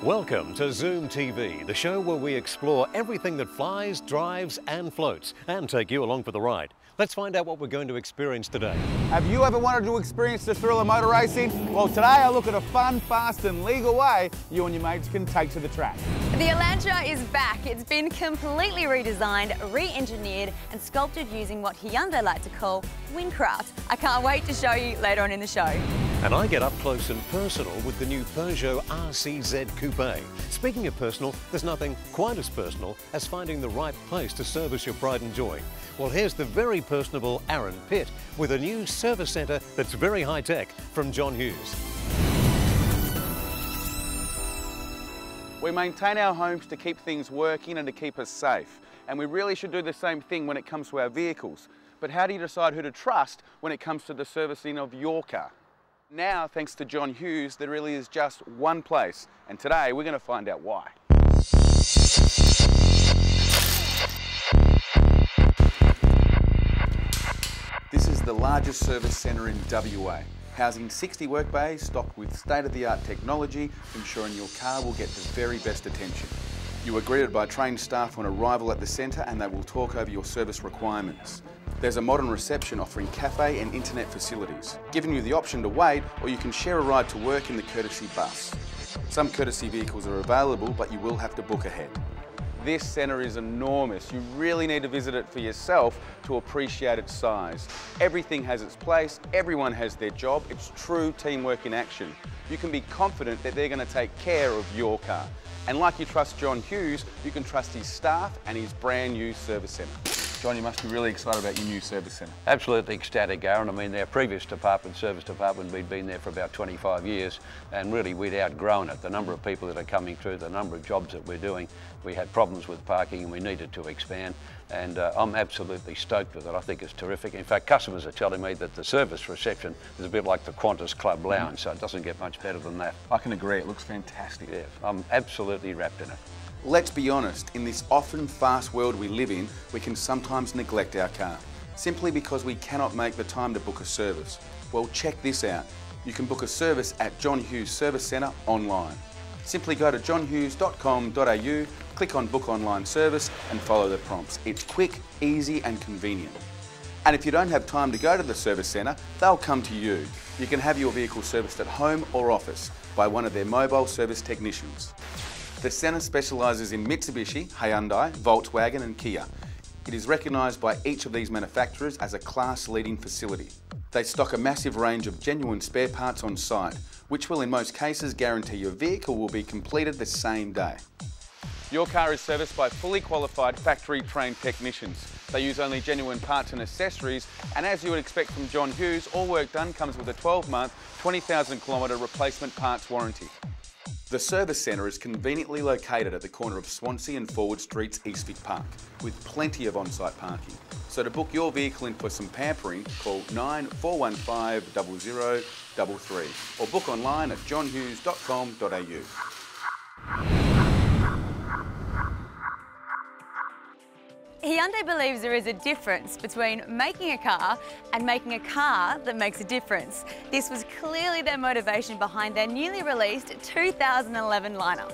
Welcome to Zoom TV, the show where we explore everything that flies, drives and floats, and take you along for the ride. Let's find out what we're going to experience today. Have you ever wanted to experience the thrill of motor racing? Well, today I look at a fun, fast and legal way you and your mates can take to the track. The Elantra is back. It's been completely redesigned, re-engineered and sculpted using what Hyundai like to call windcraft. I can't wait to show you later on in the show. And I get up close and personal with the new Peugeot RCZ Coupe. Speaking of personal, there's nothing quite as personal as finding the right place to service your pride and joy. Well, here's the very personable Aaron Pitt with a new service centre that's very high-tech from John Hughes. We maintain our homes to keep things working and to keep us safe. And we really should do the same thing when it comes to our vehicles. But how do you decide who to trust when it comes to the servicing of your car? Now, thanks to John Hughes, there really is just one place. And today, we're going to find out why. This is the largest service centre in WA, housing 60 work bays stocked with state-of-the-art technology, ensuring your car will get the very best attention. You are greeted by trained staff on arrival at the centre and they will talk over your service requirements. There's a modern reception offering cafe and internet facilities, giving you the option to wait or you can share a ride to work in the courtesy bus. Some courtesy vehicles are available, but you will have to book ahead. This centre is enormous. You really need to visit it for yourself to appreciate its size. Everything has its place, everyone has their job. It's true teamwork in action. You can be confident that they're going to take care of your car. And like you trust John Hughes, you can trust his staff and his brand new service centre. John, you must be really excited about your new service centre. Absolutely ecstatic, Aaron. I mean, our previous department, service department, we'd been there for about 25 years and really we'd outgrown it. The number of people that are coming through, the number of jobs that we're doing, we had problems with parking and we needed to expand. And I'm absolutely stoked with it. I think it's terrific. In fact, customers are telling me that the service reception is a bit like the Qantas Club Lounge, so it doesn't get much better than that. I can agree, it looks fantastic. Yeah, I'm absolutely wrapped in it. Let's be honest, in this often fast world we live in, we can sometimes neglect our car, simply because we cannot make the time to book a service. Well, check this out. You can book a service at John Hughes Service Centre online. Simply go to johnhughes.com.au, click on Book Online Service and follow the prompts. It's quick, easy and convenient. And if you don't have time to go to the service centre, they'll come to you. You can have your vehicle serviced at home or office by one of their mobile service technicians. The centre specialises in Mitsubishi, Hyundai, Volkswagen and Kia. It is recognised by each of these manufacturers as a class-leading facility. They stock a massive range of genuine spare parts on site, which will in most cases guarantee your vehicle will be completed the same day. Your car is serviced by fully qualified factory-trained technicians. They use only genuine parts and accessories, and as you would expect from John Hughes, all work done comes with a 12-month, 20,000 kilometre replacement parts warranty. The service centre is conveniently located at the corner of Swansea and Forward Streets, Eastvic Park, with plenty of on-site parking. So to book your vehicle in for some pampering, call 9415 0033 or book online at johnhughes.com.au. Hyundai believes there is a difference between making a car and making a car that makes a difference. This was clearly their motivation behind their newly released 2011 lineup.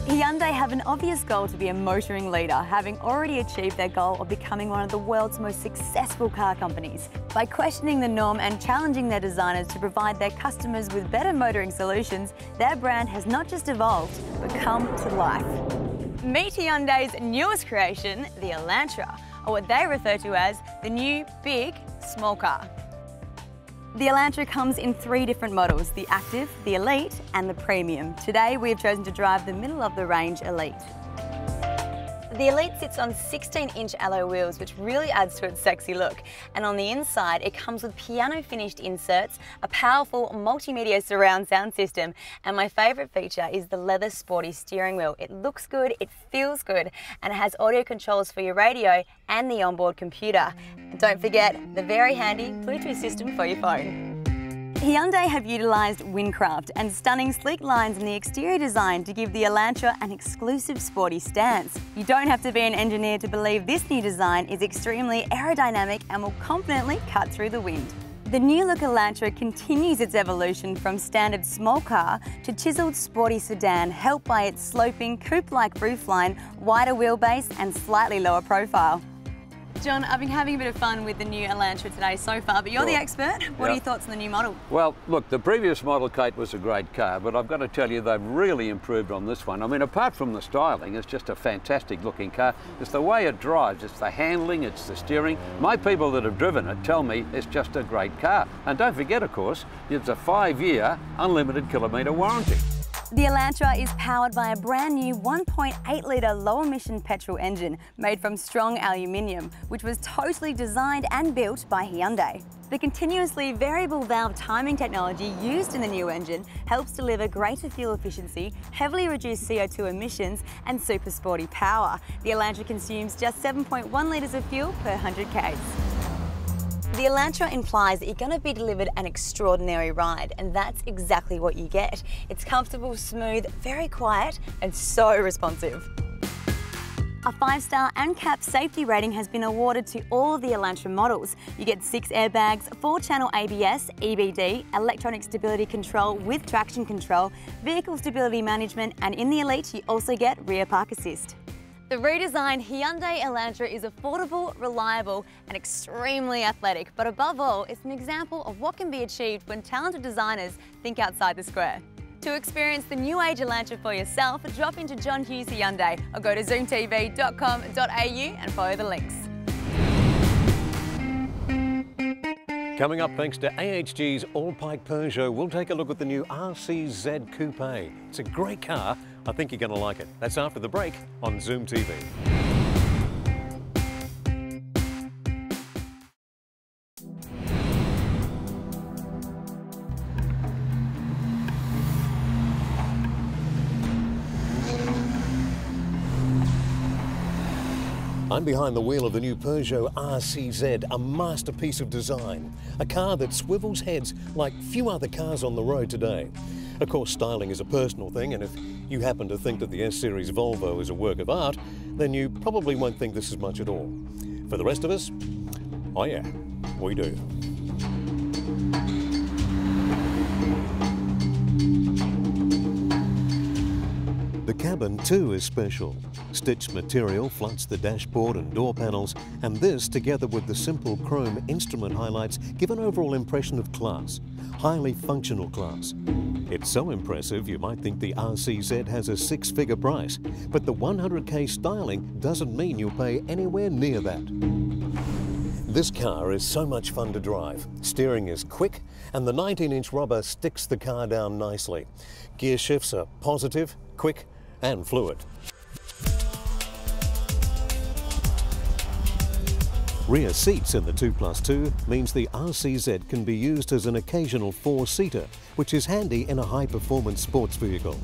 Hyundai have an obvious goal to be a motoring leader, having already achieved their goal of becoming one of the world's most successful car companies. By questioning the norm and challenging their designers to provide their customers with better motoring solutions, their brand has not just evolved, but come to life. Meet Hyundai's newest creation, the Elantra, or what they refer to as the new, big, small car. The Elantra comes in 3 different models, the Active, the Elite and the Premium. Today we have chosen to drive the middle of the range Elite. The Elite sits on 16-inch alloy wheels, which really adds to its sexy look. And on the inside, it comes with piano-finished inserts, a powerful multimedia surround sound system, and my favourite feature is the leather sporty steering wheel. It looks good, it feels good, and it has audio controls for your radio and the onboard computer. And don't forget the very handy Bluetooth system for your phone. Hyundai have utilised windcraft and stunning sleek lines in the exterior design to give the Elantra an exclusive sporty stance. You don't have to be an engineer to believe this new design is extremely aerodynamic and will confidently cut through the wind. The new look Elantra continues its evolution from standard small car to chiselled sporty sedan, helped by its sloping coupe-like roofline, wider wheelbase and slightly lower profile. John, I've been having a bit of fun with the new Elantra today so far, but you're the expert. What are your thoughts on the new model? Well, look, the previous model, Kate, was a great car, but I've got to tell you they've really improved on this one. I mean, apart from the styling, it's just a fantastic looking car. It's the way it drives, it's the handling, it's the steering. My people that have driven it tell me it's just a great car. And don't forget, of course, it's a 5-year unlimited kilometre warranty. The Elantra is powered by a brand new 1.8-litre low-emission petrol engine made from strong aluminium, which was totally designed and built by Hyundai. The continuously variable valve timing technology used in the new engine helps deliver greater fuel efficiency, heavily reduced CO2 emissions and super sporty power. The Elantra consumes just 7.1 litres of fuel per 100 k's. The Elantra implies that you're going to be delivered an extraordinary ride, and that's exactly what you get. It's comfortable, smooth, very quiet, and so responsive. A 5-star ANCAP safety rating has been awarded to all of the Elantra models. You get 6 airbags, 4-channel ABS, EBD, electronic stability control with traction control, vehicle stability management, and in the Elite you also get rear park assist. The redesigned Hyundai Elantra is affordable, reliable and extremely athletic, but above all, it's an example of what can be achieved when talented designers think outside the square. To experience the new age Elantra for yourself, drop into John Hughes Hyundai or go to zoomtv.com.au and follow the links. Coming up, thanks to AHG's all-pike Peugeot, we'll take a look at the new RCZ Coupe. It's a great car. I think you're going to like it. That's after the break on Zoom TV. I'm behind the wheel of the new Peugeot RCZ, a masterpiece of design. A car that swivels heads like few other cars on the road today. Of course, styling is a personal thing, and if you happen to think that the S-Series Volvo is a work of art, then you probably won't think this is much at all. For the rest of us, oh yeah, we do. The cabin too is special. Stitched material fronts the dashboard and door panels, and this, together with the simple chrome instrument highlights, give an overall impression of class. Highly functional class. It's so impressive you might think the RCZ has a 6-figure price, but the 100k styling doesn't mean you'll pay anywhere near that. This car is so much fun to drive. Steering is quick and the 19-inch rubber sticks the car down nicely. Gear shifts are positive, quick and fluid. Rear seats in the 2+2 means the RCZ can be used as an occasional 4-seater, which is handy in a high-performance sports vehicle.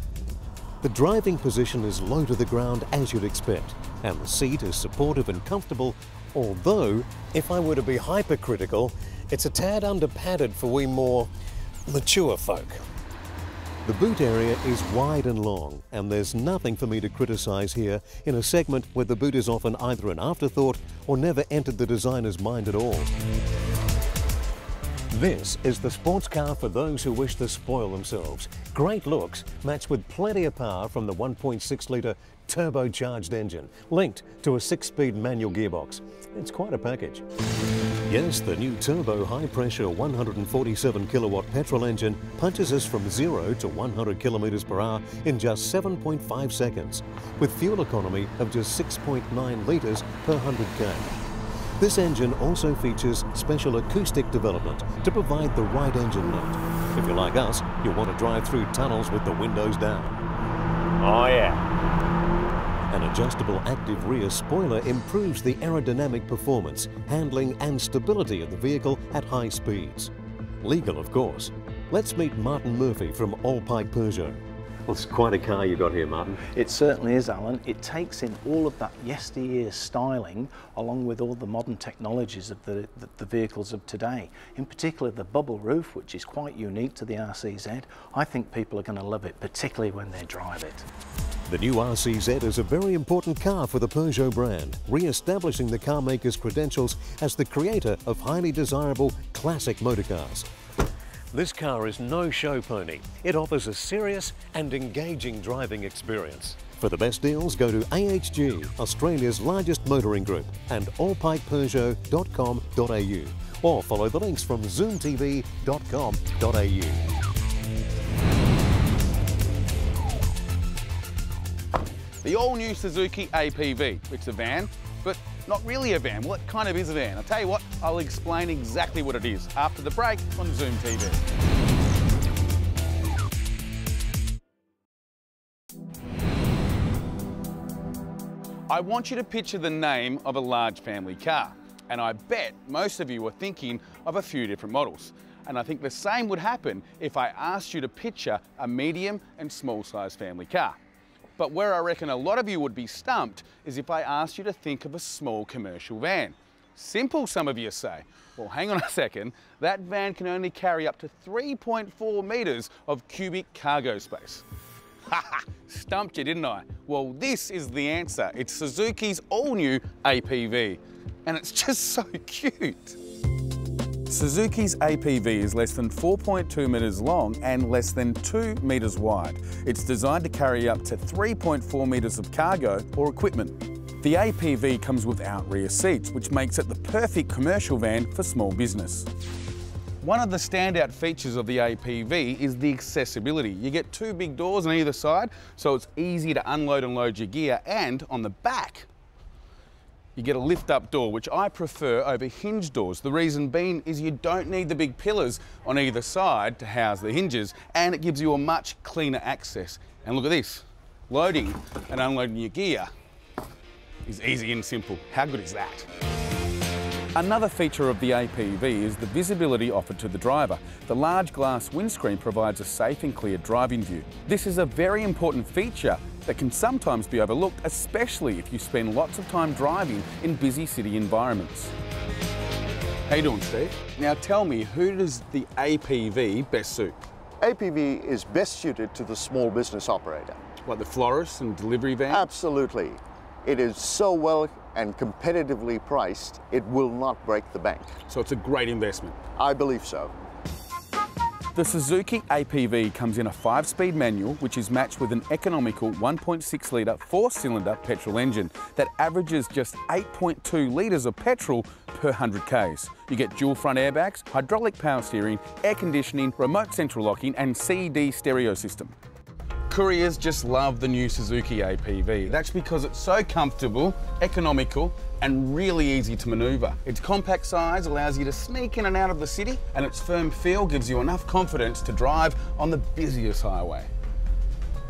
The driving position is low to the ground as you'd expect, and the seat is supportive and comfortable, although, if I were to be hypercritical, it's a tad under-padded for we more mature folk. The boot area is wide and long, and there's nothing for me to criticise here in a segment where the boot is often either an afterthought or never entered the designer's mind at all. This is the sports car for those who wish to spoil themselves. Great looks matched with plenty of power from the 1.6-litre turbocharged engine, linked to a 6-speed manual gearbox. It's quite a package. Yes, the new turbo high-pressure 147 kilowatt petrol engine punches us from 0 to 100 kilometers per hour in just 7.5 seconds, with fuel economy of just 6.9 litres per 100k. This engine also features special acoustic development to provide the right engine note. If you're like us, you'll want to drive through tunnels with the windows down. Oh yeah! An adjustable active rear spoiler improves the aerodynamic performance, handling and stability of the vehicle at high speeds. Legal, of course. Let's meet Martin Murphy from All-Pike Peugeot. Well, it's quite a car you got here, Martin. It certainly is, Alan. It takes in all of that yesteryear styling along with all the modern technologies of the vehicles of today. In particular, the bubble roof, which is quite unique to the RCZ. I think people are going to love it, particularly when they drive it. The new RCZ is a very important car for the Peugeot brand, re-establishing the car maker's credentials as the creator of highly desirable classic motorcars. This car is no show pony. It offers a serious and engaging driving experience. For the best deals, go to AHG, Australia's largest motoring group, and allpikepeugeot.com.au, or follow the links from zoomtv.com.au. The all-new Suzuki APV. It's a van, but not really a van. Well, it kind of is a van. I'll tell you what, I'll explain exactly what it is after the break on Zoom TV. I want you to picture the name of a large family car, and I bet most of you are thinking of a few different models. And I think the same would happen if I asked you to picture a medium and small size family car. But where I reckon a lot of you would be stumped is if I asked you to think of a small commercial van. Simple, some of you say. Well, hang on a second. That van can only carry up to 3.4 metres of cubic cargo space. Haha, stumped you, didn't I? Well, this is the answer. It's Suzuki's all-new APV. And it's just so cute. Suzuki's APV is less than 4.2 metres long and less than 2 metres wide. It's designed to carry up to 3.4 metres of cargo or equipment. The APV comes without rear seats, which makes it the perfect commercial van for small business. One of the standout features of the APV is the accessibility. You get two big doors on either side, so it's easy to unload and load your gear, and on the back, you get a lift-up door, which I prefer over hinge doors. The reason being is you don't need the big pillars on either side to house the hinges, and it gives you a much cleaner access. And look at this, loading and unloading your gear is easy and simple. How good is that? Another feature of the APV is the visibility offered to the driver. The large glass windscreen provides a safe and clear driving view. This is a very important feature that can sometimes be overlooked, especially if you spend lots of time driving in busy city environments. How you doing, Steve? Now tell me, who does the APV best suit? APV is best suited to the small business operator. Like the florist and delivery van? Absolutely. It is so well and competitively priced, it will not break the bank. So it's a great investment? I believe so. The Suzuki APV comes in a 5-speed manual, which is matched with an economical 1.6 litre 4-cylinder petrol engine that averages just 8.2 litres of petrol per 100 k's. You get dual front airbags, hydraulic power steering, air conditioning, remote central locking and CD stereo system. Couriers just love the new Suzuki APV. That's because it's so comfortable, economical, and really easy to manoeuvre. Its compact size allows you to sneak in and out of the city, and its firm feel gives you enough confidence to drive on the busiest highway.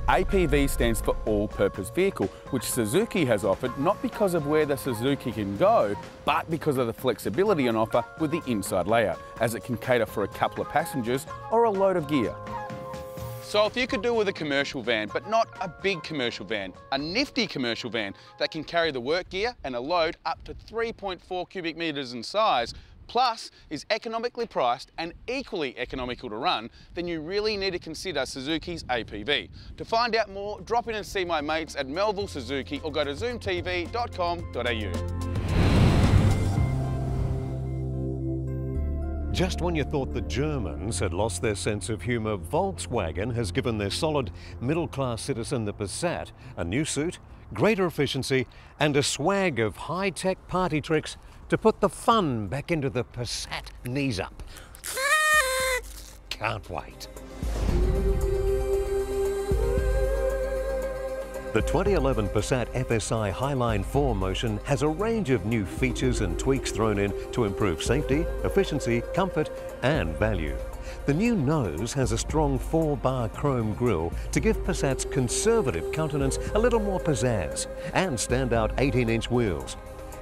APV stands for all-purpose vehicle, which Suzuki has offered not because of where the Suzuki can go, but because of the flexibility on offer with the inside layout, as it can cater for a couple of passengers or a load of gear. So if you could do with a commercial van, but not a big commercial van, a nifty commercial van that can carry the work gear and a load up to 3.4 cubic metres in size, plus is economically priced and equally economical to run, then you really need to consider Suzuki's APV. To find out more, drop in and see my mates at Melville Suzuki or go to zoomtv.com.au. Just when you thought the Germans had lost their sense of humour, Volkswagen has given their solid middle-class citizen, the Passat, a new suit, greater efficiency and a swag of high-tech party tricks to put the fun back into the Passat knees up. Can't wait. The 2011 Passat FSI Highline 4 Motion has a range of new features and tweaks thrown in to improve safety, efficiency, comfort and value. The new nose has a strong 4-bar chrome grille to give Passat's conservative countenance a little more pizzazz and standout 18-inch wheels.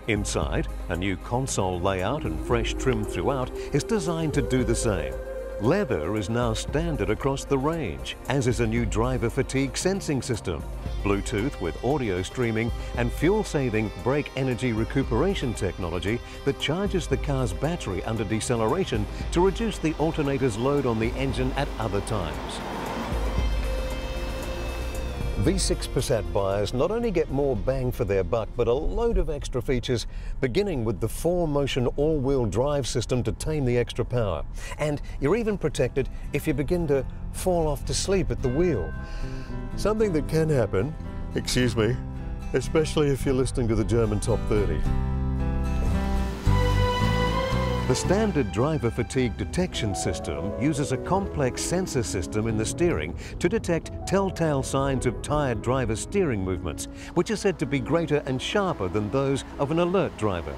Inside, a new console layout and fresh trim throughout is designed to do the same. Leather is now standard across the range, as is a new driver fatigue sensing system, Bluetooth with audio streaming and fuel-saving brake energy recuperation technology that charges the car's battery under deceleration to reduce the alternator's load on the engine at other times. V6 Passat buyers not only get more bang for their buck, but a load of extra features, beginning with the 4-motion all-wheel drive system to tame the extra power. And you're even protected if you begin to fall off to sleep at the wheel. Something that can happen, excuse me, especially if you're listening to the German Top 30. The standard driver fatigue detection system uses a complex sensor system in the steering to detect telltale signs of tired driver steering movements, which are said to be greater and sharper than those of an alert driver.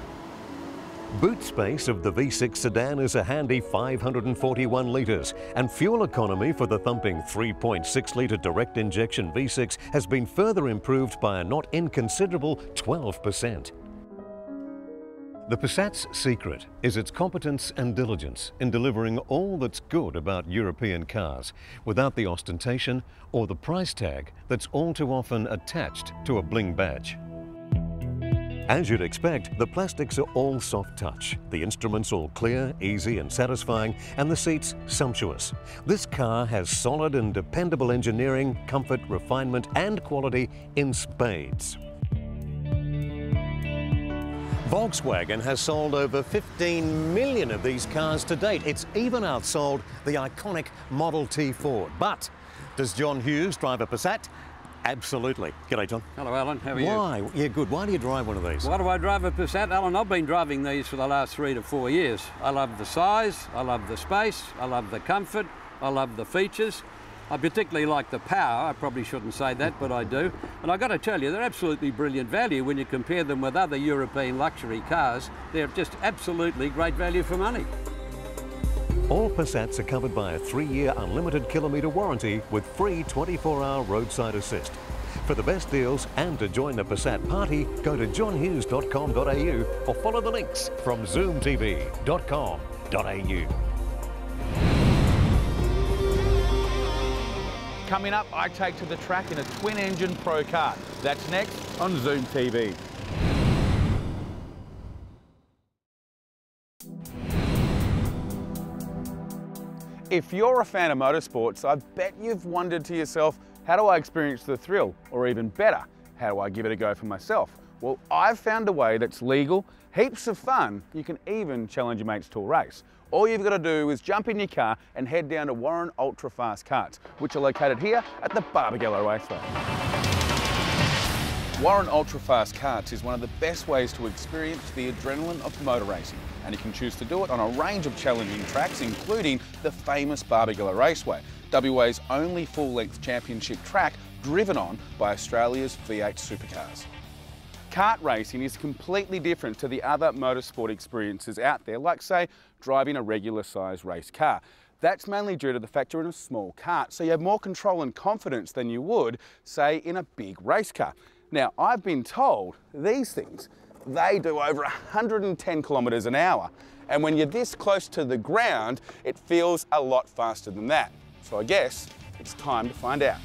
Boot space of the V6 sedan is a handy 541 litres, and fuel economy for the thumping 3.6-litre direct injection V6 has been further improved by a not inconsiderable 12%. The Passat's secret is its competence and diligence in delivering all that's good about European cars, without the ostentation or the price tag that's all too often attached to a bling badge. As you'd expect, the plastics are all soft touch, the instruments all clear, easy and satisfying, and the seats sumptuous. This car has solid and dependable engineering, comfort, refinement and quality in spades. Volkswagen has sold over 15 million of these cars to date. It's even outsold the iconic Model T Ford. But does John Hughes drive a Passat? Absolutely. G'day, John. Hello, Alan. How are you? Why? Yeah, good. Why do you drive one of these? Why do I drive a Passat, Alan? I've been driving these for the last 3 to 4 years. I love the size, I love the space, I love the comfort, I love the features. I particularly like the power. I probably shouldn't say that, but I do. And I've got to tell you, they're absolutely brilliant value when you compare them with other European luxury cars. They're just absolutely great value for money. All Passats are covered by a 3-year unlimited kilometre warranty with free 24-hour roadside assist. For the best deals and to join the Passat party, go to johnhughes.com.au or follow the links from zoomtv.com.au. Coming up, I take to the track in a twin-engine Pro Kart. That's next on Zoom TV. If you're a fan of motorsports, I bet you've wondered to yourself, how do I experience the thrill? Or even better, how do I give it a go for myself? Well, I've found a way that's legal, heaps of fun, you can even challenge your mates to a race. All you've got to do is jump in your car and head down to Warren Ultra Fast Karts, which are located here at the Barbagallo Raceway. Warren Ultra Fast Karts is one of the best ways to experience the adrenaline of motor racing, and you can choose to do it on a range of challenging tracks, including the famous Barbagallo Raceway, WA's only full-length championship track driven on by Australia's V8 supercars. Kart racing is completely different to the other motorsport experiences out there, like say, driving a regular size race car. That's mainly due to the fact you're in a small kart, so you have more control and confidence than you would, say, in a big race car. Now, I've been told these things, they do over 110 kilometres an hour. And when you're this close to the ground, it feels a lot faster than that. So I guess it's time to find out.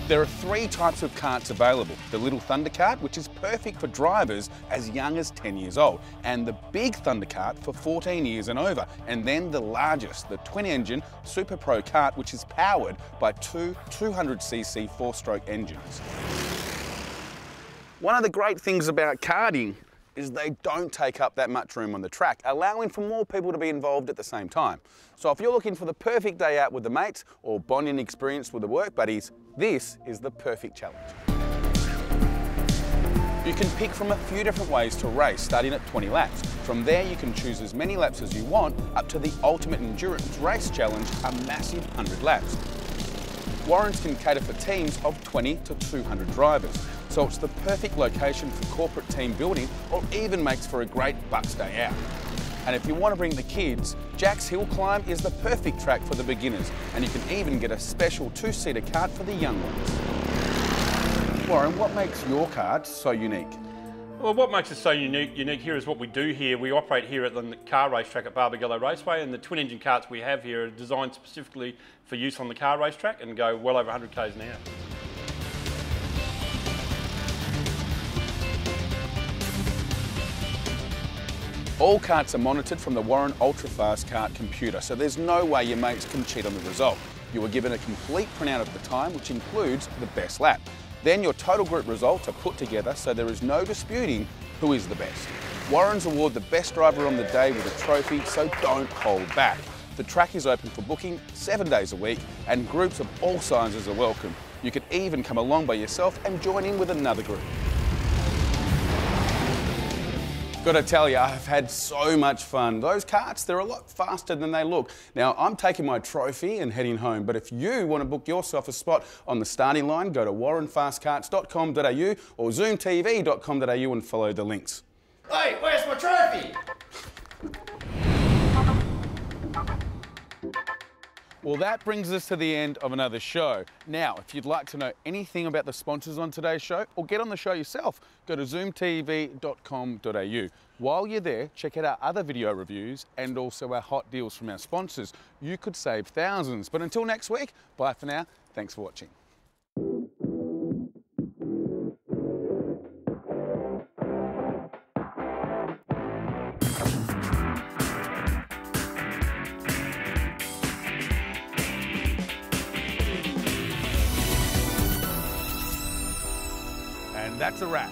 There are 3 types of karts available. The Little Thunder Kart, which is perfect for drivers as young as 10 years old, and the Big Thunder Kart for 14 years and over, and then the largest, the twin-engine Super Pro Kart, which is powered by 2 200cc 4-stroke engines. One of the great things about karting is they don't take up that much room on the track, allowing for more people to be involved at the same time. So if you're looking for the perfect day out with the mates or bonding experience with the work buddies, this is the perfect challenge. You can pick from a few different ways to race, starting at 20 laps. From there, you can choose as many laps as you want, up to the ultimate endurance race challenge, a massive 100 laps. Warrens can cater for teams of 20 to 200 drivers, so it's the perfect location for corporate team building, or even makes for a great bucks day out. And if you want to bring the kids, Jack's Hill Climb is the perfect track for the beginners, and you can even get a special 2-seater kart for the young ones. Warren, what makes your kart so unique? Well, what makes us so unique here is what we do here. We operate here at the car racetrack at Barbagallo Raceway, and the twin-engine karts we have here are designed specifically for use on the car racetrack and go well over 100 k's an hour. All carts are monitored from the Warren ultra-fast kart computer, so there's no way your mates can cheat on the result. You were given a complete printout of the time, which includes the best lap. Then your total group results are put together, so there is no disputing who is the best. Warren's award the best driver on the day with a trophy, so don't hold back. The track is open for booking 7 days a week, and groups of all sizes are welcome. You can even come along by yourself and join in with another group. Gotta tell you, I've had so much fun. Those karts, they're a lot faster than they look. Now, I'm taking my trophy and heading home, but if you want to book yourself a spot on the starting line, go to warrenfastkarts.com.au or zoomtv.com.au and follow the links. Hey, where's my trophy? Well, that brings us to the end of another show. Now, if you'd like to know anything about the sponsors on today's show, or get on the show yourself, go to zoomtv.com.au. While you're there, check out our other video reviews and also our hot deals from our sponsors. You could save thousands. But until next week, bye for now. Thanks for watching. And that's a wrap.